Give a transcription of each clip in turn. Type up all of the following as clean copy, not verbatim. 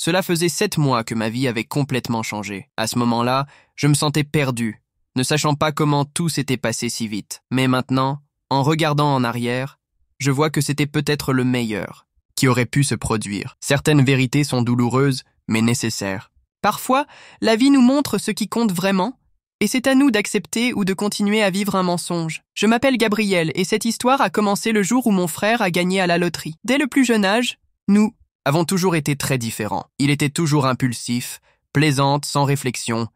Cela faisait 7 mois que ma vie avait complètement changé. À ce moment-là, je me sentais perdu, ne sachant pas comment tout s'était passé si vite. Mais maintenant, en regardant en arrière, je vois que c'était peut-être le meilleur qui aurait pu se produire. Certaines vérités sont douloureuses, mais nécessaires. Parfois, la vie nous montre ce qui compte vraiment, et c'est à nous d'accepter ou de continuer à vivre un mensonge. Je m'appelle Gabriel, et cette histoire a commencé le jour où mon frère a gagné à la loterie. Dès le plus jeune âge, nous avons toujours été très différents. Il était toujours impulsif, plaisante, sans réflexion,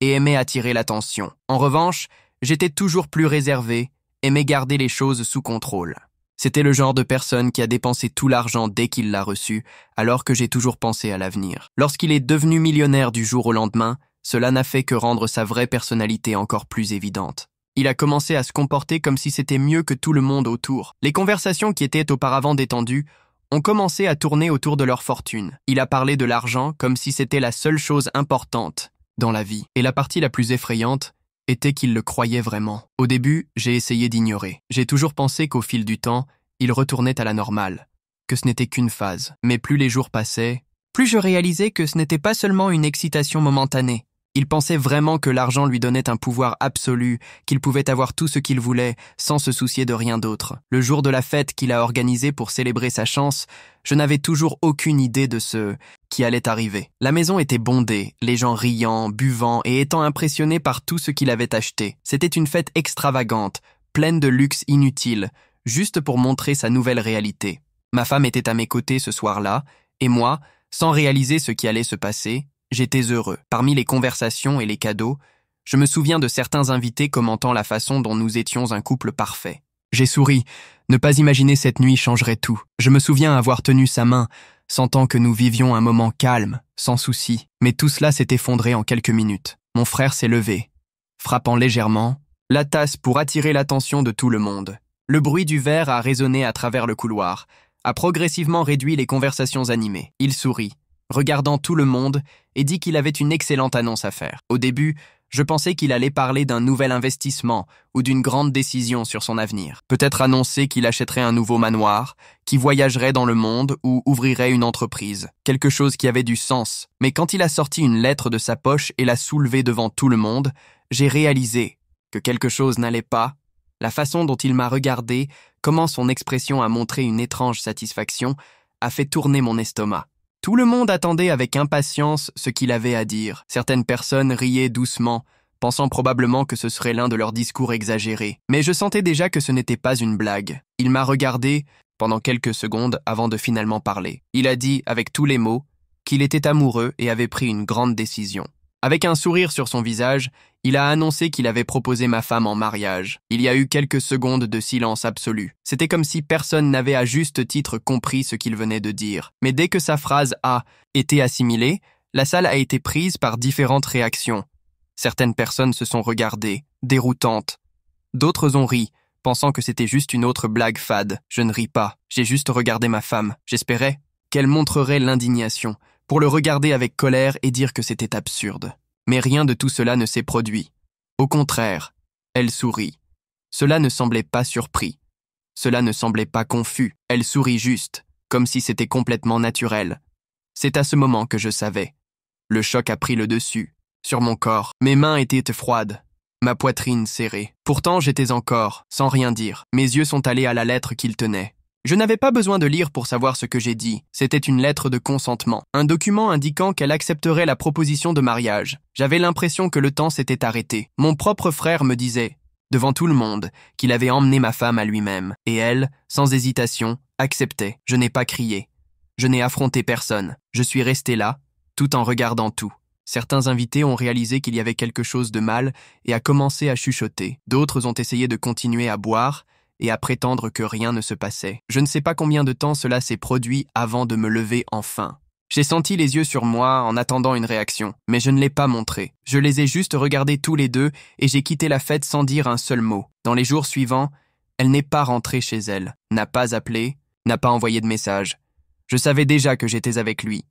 et aimait attirer l'attention. En revanche, j'étais toujours plus réservé, aimais garder les choses sous contrôle. C'était le genre de personne qui a dépensé tout l'argent dès qu'il l'a reçu, alors que j'ai toujours pensé à l'avenir. Lorsqu'il est devenu millionnaire du jour au lendemain, cela n'a fait que rendre sa vraie personnalité encore plus évidente. Il a commencé à se comporter comme si c'était mieux que tout le monde autour. Les conversations qui étaient auparavant détendues ont commencé à tourner autour de leur fortune. Il a parlé de l'argent comme si c'était la seule chose importante dans la vie. Et la partie la plus effrayante était qu'il le croyait vraiment. Au début, j'ai essayé d'ignorer. J'ai toujours pensé qu'au fil du temps, il retournait à la normale, que ce n'était qu'une phase. Mais plus les jours passaient, plus je réalisais que ce n'était pas seulement une excitation momentanée. Il pensait vraiment que l'argent lui donnait un pouvoir absolu, qu'il pouvait avoir tout ce qu'il voulait, sans se soucier de rien d'autre. Le jour de la fête qu'il a organisée pour célébrer sa chance, je n'avais toujours aucune idée de ce qui allait arriver. La maison était bondée, les gens riant, buvant et étant impressionnés par tout ce qu'il avait acheté. C'était une fête extravagante, pleine de luxe inutile, juste pour montrer sa nouvelle réalité. Ma femme était à mes côtés ce soir-là, et moi, sans réaliser ce qui allait se passer, j'étais heureux. Parmi les conversations et les cadeaux, je me souviens de certains invités commentant la façon dont nous étions un couple parfait. J'ai souri. Ne pas imaginer cette nuit changerait tout. Je me souviens avoir tenu sa main, sentant que nous vivions un moment calme, sans souci. Mais tout cela s'est effondré en quelques minutes. Mon frère s'est levé, frappant légèrement la tasse pour attirer l'attention de tout le monde. Le bruit du verre a résonné à travers le couloir, a progressivement réduit les conversations animées. Il sourit, regardant tout le monde, et dit qu'il avait une excellente annonce à faire. Au début, je pensais qu'il allait parler d'un nouvel investissement ou d'une grande décision sur son avenir. Peut-être annoncer qu'il achèterait un nouveau manoir, qu'il voyagerait dans le monde ou ouvrirait une entreprise. Quelque chose qui avait du sens. Mais quand il a sorti une lettre de sa poche et l'a soulevée devant tout le monde, j'ai réalisé que quelque chose n'allait pas. La façon dont il m'a regardé, comment son expression a montré une étrange satisfaction, a fait tourner mon estomac. Tout le monde attendait avec impatience ce qu'il avait à dire. Certaines personnes riaient doucement, pensant probablement que ce serait l'un de leurs discours exagérés. Mais je sentais déjà que ce n'était pas une blague. Il m'a regardé pendant quelques secondes avant de finalement parler. Il a dit, avec tous les mots, qu'il était amoureux et avait pris une grande décision. Avec un sourire sur son visage, il a annoncé qu'il avait proposé ma femme en mariage. Il y a eu quelques secondes de silence absolu. C'était comme si personne n'avait à juste titre compris ce qu'il venait de dire. Mais dès que sa phrase a été assimilée, la salle a été prise par différentes réactions. Certaines personnes se sont regardées, déroutantes. D'autres ont ri, pensant que c'était juste une autre blague fade. Je ne ris pas, j'ai juste regardé ma femme. J'espérais qu'elle montrerait l'indignation, pour le regarder avec colère et dire que c'était absurde. Mais rien de tout cela ne s'est produit. Au contraire, elle sourit. Cela ne semblait pas surpris. Cela ne semblait pas confus. Elle sourit juste, comme si c'était complètement naturel. C'est à ce moment que je savais. Le choc a pris le dessus, sur mon corps. Mes mains étaient froides, ma poitrine serrée. Pourtant, j'étais encore, sans rien dire. Mes yeux sont allés à la lettre qu'il tenait. Je n'avais pas besoin de lire pour savoir ce que j'ai dit. C'était une lettre de consentement, un document indiquant qu'elle accepterait la proposition de mariage. J'avais l'impression que le temps s'était arrêté. Mon propre frère me disait, devant tout le monde, qu'il avait emmené ma femme à lui-même. Et elle, sans hésitation, acceptait. Je n'ai pas crié. Je n'ai affronté personne. Je suis resté là, tout en regardant tout. Certains invités ont réalisé qu'il y avait quelque chose de mal et a commencé à chuchoter. D'autres ont essayé de continuer à boire et à prétendre que rien ne se passait. Je ne sais pas combien de temps cela s'est produit avant de me lever enfin. J'ai senti les yeux sur moi en attendant une réaction, mais je ne l'ai pas montré. Je les ai juste regardés tous les deux et j'ai quitté la fête sans dire un seul mot. Dans les jours suivants, elle n'est pas rentrée chez elle, n'a pas appelé, n'a pas envoyé de message. Je savais déjà que j'étais avec lui.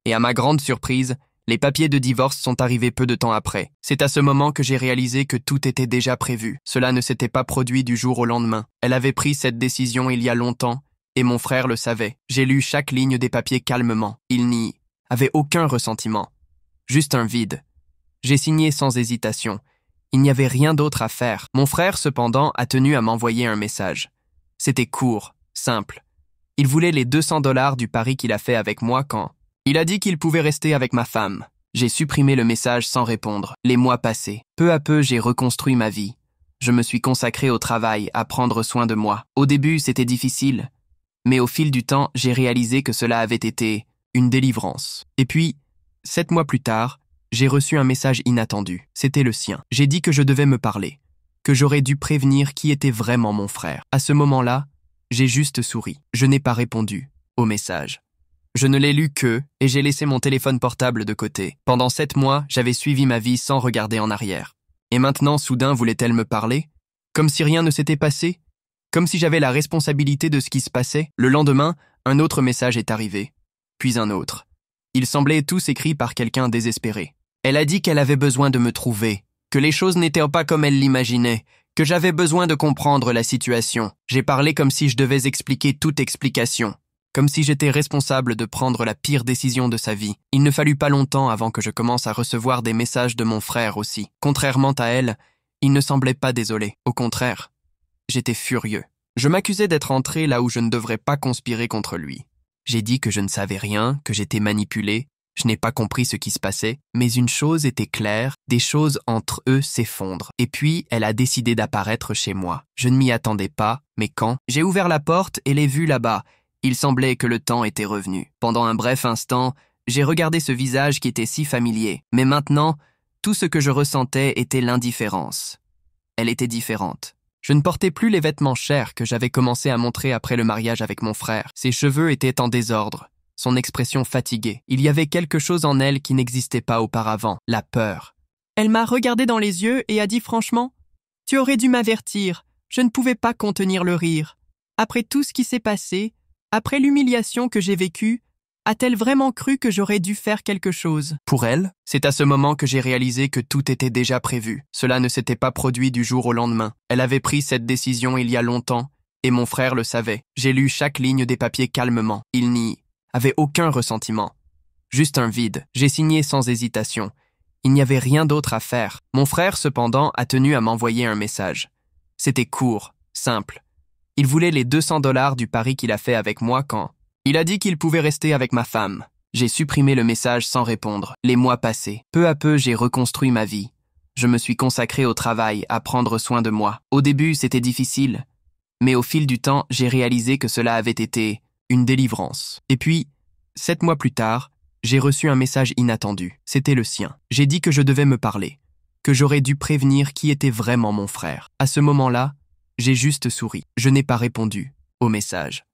Et à ma grande surprise, les papiers de divorce sont arrivés peu de temps après. C'est à ce moment que j'ai réalisé que tout était déjà prévu. Cela ne s'était pas produit du jour au lendemain. Elle avait pris cette décision il y a longtemps, et mon frère le savait. J'ai lu chaque ligne des papiers calmement. Il n'y avait aucun ressentiment. Juste un vide. J'ai signé sans hésitation. Il n'y avait rien d'autre à faire. Mon frère, cependant, a tenu à m'envoyer un message. C'était court, simple. Il voulait les 200 $ du pari qu'il a fait avec moi quand... Il a dit qu'il pouvait rester avec ma femme. J'ai supprimé le message sans répondre. Les mois passaient. Peu à peu, j'ai reconstruit ma vie. Je me suis consacré au travail, à prendre soin de moi. Au début, c'était difficile. Mais au fil du temps, j'ai réalisé que cela avait été une délivrance. Et puis, 7 mois plus tard, j'ai reçu un message inattendu. C'était le sien. J'ai dit que je devais me parler, que j'aurais dû prévenir qui était vraiment mon frère. À ce moment-là, j'ai juste souri. Je n'ai pas répondu au message. Je ne l'ai lu que, et j'ai laissé mon téléphone portable de côté. Pendant 7 mois, j'avais suivi ma vie sans regarder en arrière. Et maintenant, soudain, voulait-elle me parler? Comme si rien ne s'était passé? Comme si j'avais la responsabilité de ce qui se passait? Le lendemain, un autre message est arrivé. Puis un autre. Ils semblaient tous écrits par quelqu'un désespéré. Elle a dit qu'elle avait besoin de me trouver, que les choses n'étaient pas comme elle l'imaginait, que j'avais besoin de comprendre la situation. J'ai parlé comme si je devais expliquer toute explication. Comme si j'étais responsable de prendre la pire décision de sa vie. Il ne fallut pas longtemps avant que je commence à recevoir des messages de mon frère aussi. Contrairement à elle, il ne semblait pas désolé. Au contraire, j'étais furieux. Je m'accusais d'être entré là où je ne devrais pas conspirer contre lui. J'ai dit que je ne savais rien, que j'étais manipulé. Je n'ai pas compris ce qui se passait, mais une chose était claire, des choses entre eux s'effondrent. Et puis, elle a décidé d'apparaître chez moi. Je ne m'y attendais pas, mais quand j'ai ouvert la porte et l'ai vue là-bas, il semblait que le temps était revenu. Pendant un bref instant, j'ai regardé ce visage qui était si familier. Mais maintenant, tout ce que je ressentais était l'indifférence. Elle était différente. Je ne portais plus les vêtements chers que j'avais commencé à montrer après le mariage avec mon frère. Ses cheveux étaient en désordre, son expression fatiguée. Il y avait quelque chose en elle qui n'existait pas auparavant, la peur. Elle m'a regardé dans les yeux et a dit franchement « Tu aurais dû m'avertir, je ne pouvais pas contenir le rire. Après tout ce qui s'est passé, après l'humiliation que j'ai vécue, a-t-elle vraiment cru que j'aurais dû faire quelque chose ?» Pour elle, c'est à ce moment que j'ai réalisé que tout était déjà prévu. Cela ne s'était pas produit du jour au lendemain. Elle avait pris cette décision il y a longtemps, et mon frère le savait. J'ai lu chaque ligne des papiers calmement. Il n'y avait aucun ressentiment. Juste un vide. J'ai signé sans hésitation. Il n'y avait rien d'autre à faire. Mon frère, cependant, a tenu à m'envoyer un message. C'était court, simple. Il voulait les 200 $ du pari qu'il a fait avec moi quand... Il a dit qu'il pouvait rester avec ma femme. J'ai supprimé le message sans répondre. Les mois passaient. Peu à peu, j'ai reconstruit ma vie. Je me suis consacré au travail, à prendre soin de moi. Au début, c'était difficile. Mais au fil du temps, j'ai réalisé que cela avait été une délivrance. Et puis, 7 mois plus tard, j'ai reçu un message inattendu. C'était le sien. J'ai dit que je devais me parler, que j'aurais dû prévenir qui était vraiment mon frère. À ce moment-là, j'ai juste souri. Je n'ai pas répondu au message.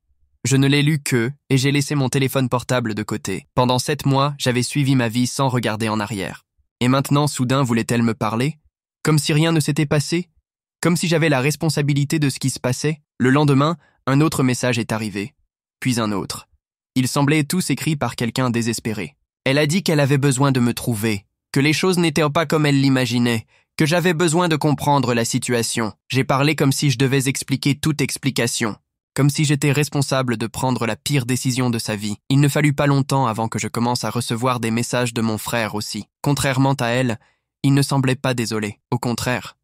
Je ne l'ai lu que, et j'ai laissé mon téléphone portable de côté. Pendant 7 mois, j'avais suivi ma vie sans regarder en arrière. Et maintenant, soudain, voulait-elle me parler? Comme si rien ne s'était passé? Comme si j'avais la responsabilité de ce qui se passait? Le lendemain, un autre message est arrivé. Puis un autre. Ils semblaient tous écrits par quelqu'un désespéré. Elle a dit qu'elle avait besoin de me trouver, que les choses n'étaient pas comme elle l'imaginait, que j'avais besoin de comprendre la situation. J'ai parlé comme si je devais expliquer toute explication. Comme si j'étais responsable de prendre la pire décision de sa vie. Il ne fallut pas longtemps avant que je commence à recevoir des messages de mon frère aussi. Contrairement à elle, il ne semblait pas désolé. Au contraire,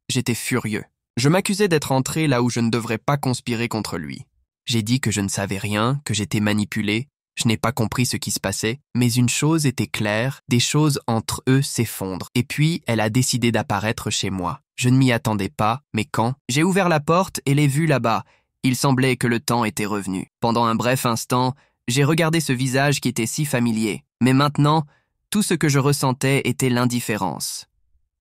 j'étais furieux. Je m'accusais d'être entré là où je ne devrais pas conspirer contre lui. J'ai dit que je ne savais rien, que j'étais manipulé. Je n'ai pas compris ce qui se passait, mais une chose était claire, des choses entre eux s'effondrent. Et puis, elle a décidé d'apparaître chez moi. Je ne m'y attendais pas, mais quand j'ai ouvert la porte et l'ai vue là-bas, il semblait que le temps était revenu. Pendant un bref instant, j'ai regardé ce visage qui était si familier. Mais maintenant, tout ce que je ressentais était l'indifférence.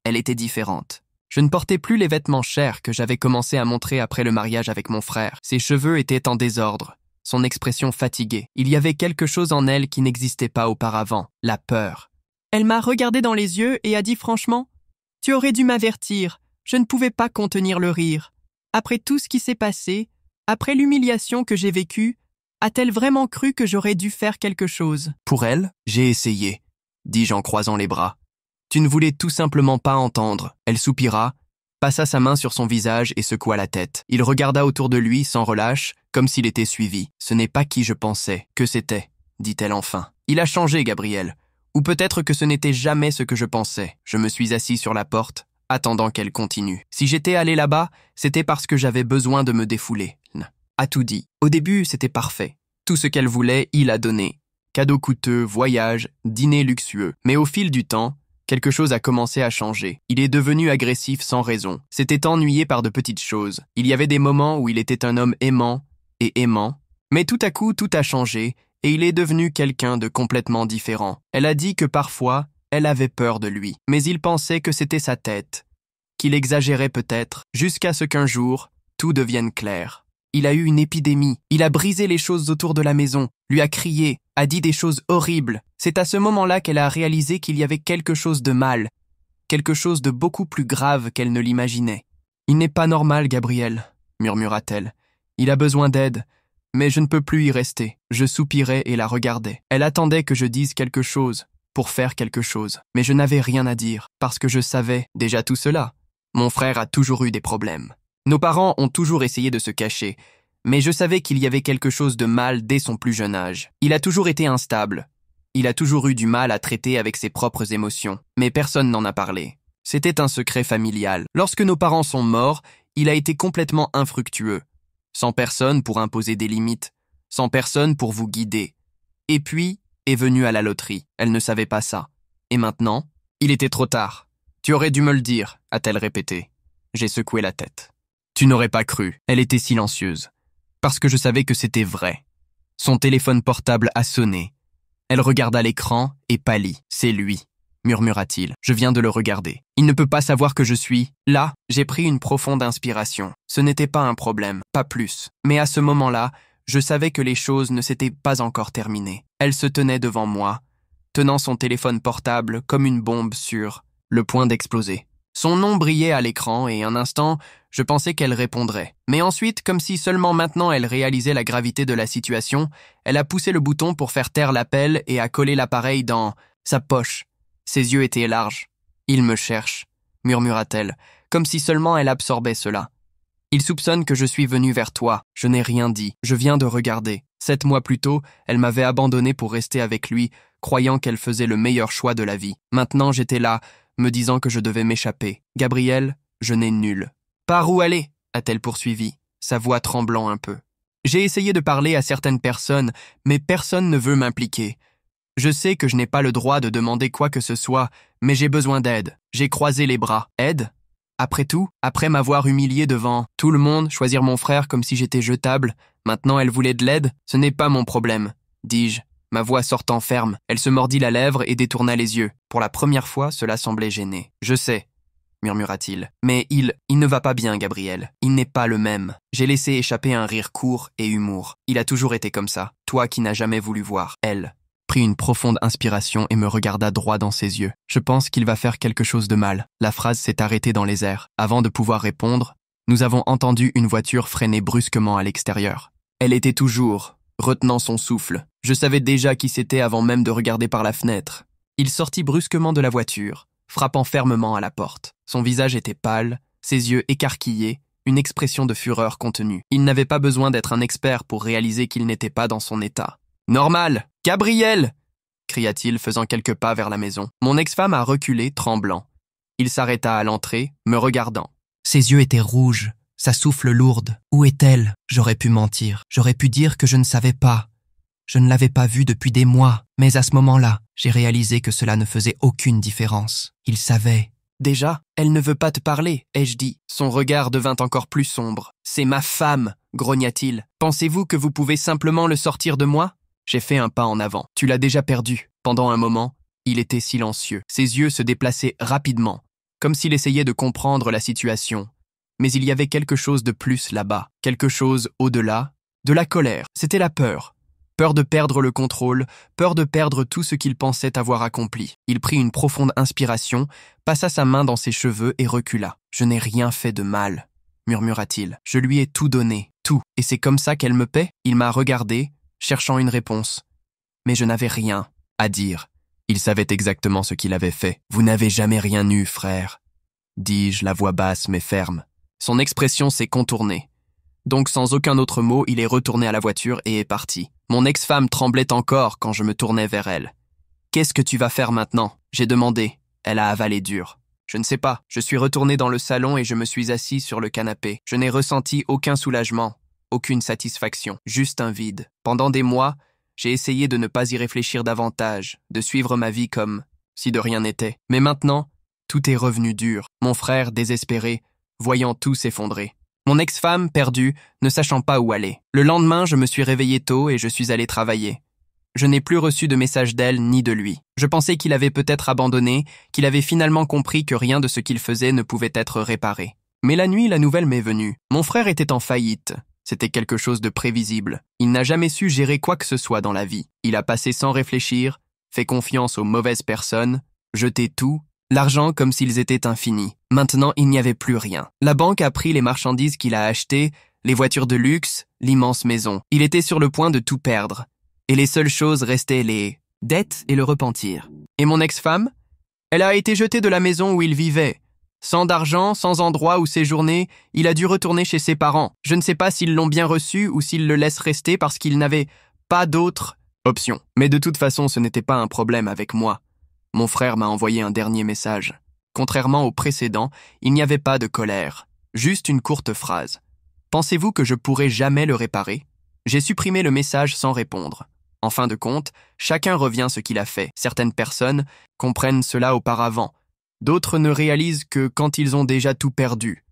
Elle était différente. Je ne portais plus les vêtements chers que j'avais commencé à montrer après le mariage avec mon frère. Ses cheveux étaient en désordre, son expression fatiguée. Il y avait quelque chose en elle qui n'existait pas auparavant, la peur. Elle m'a regardé dans les yeux et a dit franchement « Tu aurais dû m'avertir, je ne pouvais pas contenir le rire. Après tout ce qui s'est passé, après l'humiliation que j'ai vécue, a-t-elle vraiment cru que j'aurais dû faire quelque chose ?» Pour elle, j'ai essayé, dis-je en croisant les bras. Tu ne voulais tout simplement pas entendre. Elle soupira, passa sa main sur son visage et secoua la tête. Il regarda autour de lui sans relâche, comme s'il était suivi. Ce n'est pas qui je pensais, que c'était, dit-elle enfin. Il a changé, Gabriel. Ou peut-être que ce n'était jamais ce que je pensais. Je me suis assis sur la porte, attendant qu'elle continue. Si j'étais allé là-bas, c'était parce que j'avais besoin de me défouler. A tout dit. Au début, c'était parfait. Tout ce qu'elle voulait, il a donné. Cadeaux coûteux, voyages, dîners luxueux. Mais au fil du temps, quelque chose a commencé à changer. Il est devenu agressif sans raison. S'était ennuyé par de petites choses. Il y avait des moments où il était un homme aimant et aimant. Mais tout à coup, tout a changé et il est devenu quelqu'un de complètement différent. Elle a dit que parfois, elle avait peur de lui. Mais il pensait que c'était sa tête, qu'il exagérait peut-être, jusqu'à ce qu'un jour, tout devienne clair. Il a eu une épidémie. Il a brisé les choses autour de la maison, lui a crié, a dit des choses horribles. C'est à ce moment-là qu'elle a réalisé qu'il y avait quelque chose de mal, quelque chose de beaucoup plus grave qu'elle ne l'imaginait. « Il n'est pas normal, Gabriel, » murmura-t-elle. « Il a besoin d'aide, mais je ne peux plus y rester. » Je soupirais et la regardais. Elle attendait que je dise quelque chose, pour faire quelque chose. Mais je n'avais rien à dire, parce que je savais déjà tout cela. Mon frère a toujours eu des problèmes. Nos parents ont toujours essayé de se cacher, mais je savais qu'il y avait quelque chose de mal dès son plus jeune âge. Il a toujours été instable. Il a toujours eu du mal à traiter avec ses propres émotions, mais personne n'en a parlé. C'était un secret familial. Lorsque nos parents sont morts, il a été complètement infructueux. Sans personne pour imposer des limites, sans personne pour vous guider. Et puis, est venue à la loterie. Elle ne savait pas ça. Et maintenant, il était trop tard. Tu aurais dû me le dire, a-t-elle répété. J'ai secoué la tête. Tu n'aurais pas cru. Elle était silencieuse. Parce que je savais que c'était vrai. Son téléphone portable a sonné. Elle regarda l'écran et pâlit. C'est lui, murmura-t-il. Je viens de le regarder. Il ne peut pas savoir que je suis là. J'ai pris une profonde inspiration. Ce n'était pas un problème, pas plus. Mais à ce moment-là, je savais que les choses ne s'étaient pas encore terminées. Elle se tenait devant moi, tenant son téléphone portable comme une bombe sur le point d'exploser. Son nom brillait à l'écran et un instant, je pensais qu'elle répondrait. Mais ensuite, comme si seulement maintenant elle réalisait la gravité de la situation, elle a poussé le bouton pour faire taire l'appel et a collé l'appareil dans sa poche. Ses yeux étaient larges. « Il me cherche », murmura-t-elle, comme si seulement elle absorbait cela. « Il soupçonne que je suis venu vers toi. Je n'ai rien dit. Je viens de regarder. 7 mois plus tôt, elle m'avait abandonné pour rester avec lui, croyant qu'elle faisait le meilleur choix de la vie. Maintenant, j'étais là, me disant que je devais m'échapper. Gabriel, je n'ai nul. « Par où aller ?» a-t-elle poursuivi, sa voix tremblant un peu. J'ai essayé de parler à certaines personnes, mais personne ne veut m'impliquer. Je sais que je n'ai pas le droit de demander quoi que ce soit, mais j'ai besoin d'aide. J'ai croisé les bras. Aide ? Après tout, après m'avoir humilié devant tout le monde, choisir mon frère comme si j'étais jetable, maintenant elle voulait de l'aide, ce n'est pas mon problème, dis-je. Ma voix sortant ferme, elle se mordit la lèvre et détourna les yeux. Pour la première fois, cela semblait gêner. « Je sais », murmura-t-il. « Mais il ne va pas bien, Gabriel. Il n'est pas le même. » J'ai laissé échapper un rire court et humour. Il a toujours été comme ça. Toi qui n'as jamais voulu voir. Elle prit une profonde inspiration et me regarda droit dans ses yeux. Je pense qu'il va faire quelque chose de mal. La phrase s'est arrêtée dans les airs. Avant de pouvoir répondre, nous avons entendu une voiture freiner brusquement à l'extérieur. Elle était toujours retenant son souffle. Je savais déjà qui c'était avant même de regarder par la fenêtre. Il sortit brusquement de la voiture, frappant fermement à la porte. Son visage était pâle, ses yeux écarquillés, une expression de fureur contenue. Il n'avait pas besoin d'être un expert pour réaliser qu'il n'était pas dans son état. « Normal ! Gabriel !» cria-t-il, faisant quelques pas vers la maison. Mon ex-femme a reculé, tremblant. Il s'arrêta à l'entrée, me regardant. Ses yeux étaient rouges, sa souffle lourde. Où est-elle ? J'aurais pu mentir. J'aurais pu dire que je ne savais pas. Je ne l'avais pas vue depuis des mois, mais à ce moment-là, j'ai réalisé que cela ne faisait aucune différence. Il savait. Déjà, elle ne veut pas te parler, ai-je dit. Son regard devint encore plus sombre. C'est ma femme, grogna-t-il. Pensez-vous que vous pouvez simplement le sortir de moi ? J'ai fait un pas en avant. Tu l'as déjà perdu. Pendant un moment, il était silencieux. Ses yeux se déplaçaient rapidement, comme s'il essayait de comprendre la situation. Mais il y avait quelque chose de plus là-bas, quelque chose au-delà, de la colère. C'était la peur. Peur de perdre le contrôle, peur de perdre tout ce qu'il pensait avoir accompli. Il prit une profonde inspiration, passa sa main dans ses cheveux et recula. « Je n'ai rien fait de mal », murmura-t-il. « Je lui ai tout donné, tout. Et c'est comme ça qu'elle me paie ?» Il m'a regardé, cherchant une réponse. Mais je n'avais rien à dire. Il savait exactement ce qu'il avait fait. « Vous n'avez jamais rien eu, frère », dis-je, la voix basse mais ferme. Son expression s'est contournée. Donc sans aucun autre mot, il est retourné à la voiture et est parti. Mon ex-femme tremblait encore quand je me tournais vers elle. « Qu'est-ce que tu vas faire maintenant ?» j'ai demandé. Elle a avalé dur. « Je ne sais pas. » Je suis retourné dans le salon et je me suis assis sur le canapé. Je n'ai ressenti aucun soulagement, aucune satisfaction, juste un vide. Pendant des mois, j'ai essayé de ne pas y réfléchir davantage, de suivre ma vie comme si de rien n'était. Mais maintenant, tout est revenu dur. Mon frère, désespéré, voyant tout s'effondrer. Mon ex-femme, perdue, ne sachant pas où aller. Le lendemain, je me suis réveillé tôt et je suis allé travailler. Je n'ai plus reçu de message d'elle ni de lui. Je pensais qu'il avait peut-être abandonné, qu'il avait finalement compris que rien de ce qu'il faisait ne pouvait être réparé. Mais la nuit, la nouvelle m'est venue. Mon frère était en faillite. C'était quelque chose de prévisible. Il n'a jamais su gérer quoi que ce soit dans la vie. Il a passé sans réfléchir, fait confiance aux mauvaises personnes, jeté tout, l'argent comme s'ils étaient infinis. Maintenant, il n'y avait plus rien. La banque a pris les marchandises qu'il a achetées, les voitures de luxe, l'immense maison. Il était sur le point de tout perdre. Et les seules choses restaient les dettes et le repentir. Et mon ex-femme? Elle a été jetée de la maison où il vivait. Sans d'argent, sans endroit où séjourner, il a dû retourner chez ses parents. Je ne sais pas s'ils l'ont bien reçu ou s'ils le laissent rester parce qu'il n'avait pas d'autre option. Mais de toute façon, ce n'était pas un problème avec moi. Mon frère m'a envoyé un dernier message. Contrairement au précédent, il n'y avait pas de colère. Juste une courte phrase. Pensez-vous que je pourrai jamais le réparer? J'ai supprimé le message sans répondre. En fin de compte, chacun revient ce qu'il a fait. Certaines personnes comprennent cela auparavant. D'autres ne réalisent que quand ils ont déjà tout perdu.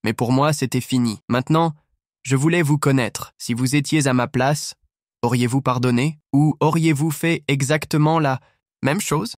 Mais pour moi, c'était fini. Maintenant, je voulais vous connaître. Si vous étiez à ma place, auriez-vous pardonné? Ou auriez-vous fait exactement la même chose?